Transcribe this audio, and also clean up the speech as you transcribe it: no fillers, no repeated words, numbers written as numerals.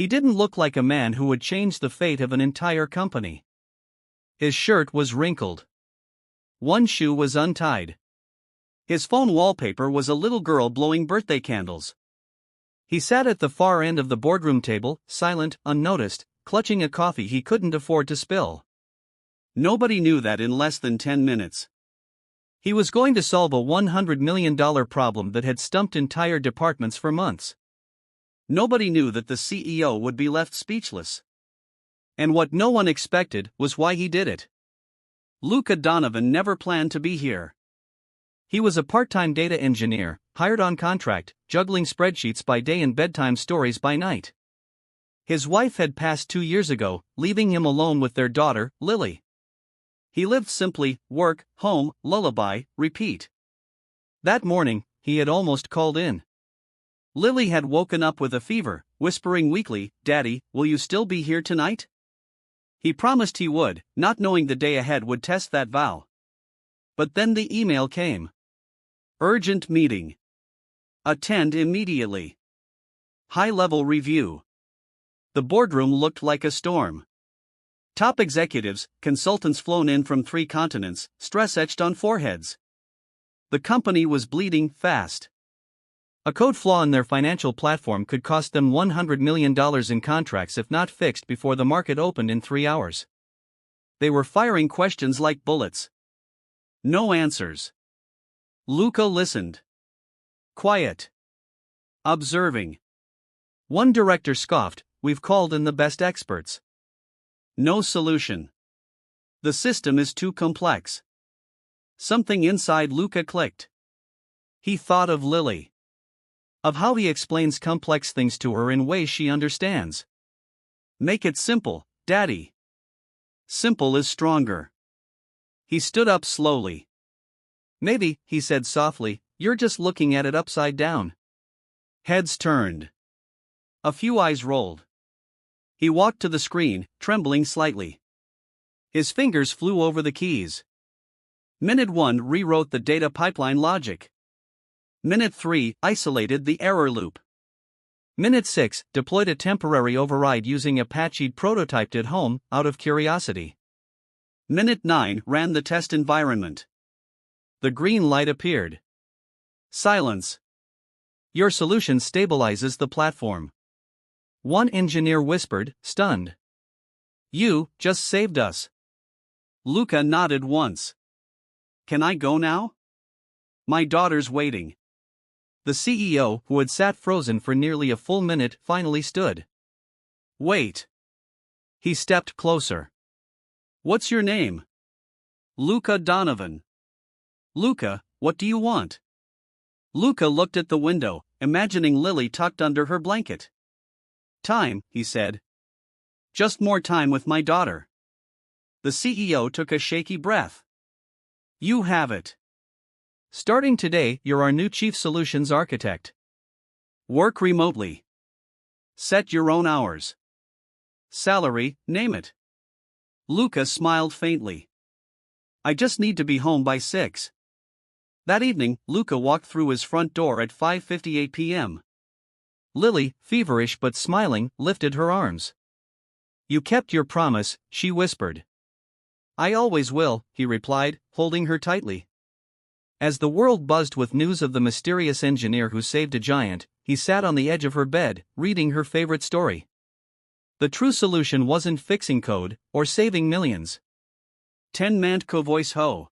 He didn't look like a man who would change the fate of an entire company. His shirt was wrinkled. One shoe was untied. His phone wallpaper was a little girl blowing birthday candles. He sat at the far end of the boardroom table, silent, unnoticed, clutching a coffee he couldn't afford to spill. Nobody knew that in less than 10 minutes. He was going to solve a $100 million problem that had stumped entire departments for months. Nobody knew that the CEO would be left speechless. And what no one expected was why he did it. Luca Donovan never planned to be here. He was a part-time data engineer, hired on contract, juggling spreadsheets by day and bedtime stories by night. His wife had passed 2 years ago, leaving him alone with their daughter, Lily. He lived simply, work, home, lullaby, repeat. That morning, he had almost called in. Lily had woken up with a fever, whispering weakly, "Daddy, will you still be here tonight?" He promised he would, not knowing the day ahead would test that vow. But then the email came. Urgent meeting. Attend immediately. High-level review. The boardroom looked like a storm. Top executives, consultants flown in from 3 continents, stress etched on foreheads. The company was bleeding fast. A code flaw in their financial platform could cost them $100 million in contracts if not fixed before the market opened in 3 hours. They were firing questions like bullets. No answers. Luca listened. Quiet. Observing. One director scoffed, "We've called in the best experts. No solution. The system is too complex." Something inside Luca clicked. He thought of Lily. Of how he explains complex things to her in ways she understands. "Make it simple, Daddy." Simple is stronger. He stood up slowly. "Maybe," he said softly, "you're just looking at it upside down." Heads turned. A few eyes rolled. He walked to the screen, trembling slightly. His fingers flew over the keys. Minute 1 rewrote the data pipeline logic. Minute 3 isolated the error loop. Minute 6 deployed a temporary override using a patch he'd prototyped at home, out of curiosity. Minute 9 ran the test environment. The green light appeared. Silence. "Your solution stabilizes the platform." One engineer whispered, stunned. "You just saved us." Luca nodded once. "Can I go now? My daughter's waiting." The CEO, who had sat frozen for nearly a full minute, finally stood. "Wait." He stepped closer. "What's your name?" "Luca Donovan." "Luca, what do you want?" Luca looked at the window, imagining Lily tucked under her blanket. "Time," he said. "Just more time with my daughter." The CEO took a shaky breath. "You have it. Starting today, you're our new Chief Solutions Architect. Work remotely. Set your own hours. Salary, name it." Luca smiled faintly. "I just need to be home by 6. That evening, Luca walked through his front door at 5:58 p.m. Lily, feverish but smiling, lifted her arms. "You kept your promise," she whispered. "I always will," he replied, holding her tightly. As the world buzzed with news of the mysterious engineer who saved a giant, he sat on the edge of her bed, reading her favorite story. The true solution wasn't fixing code, or saving millions. 10 Mantco voice ho.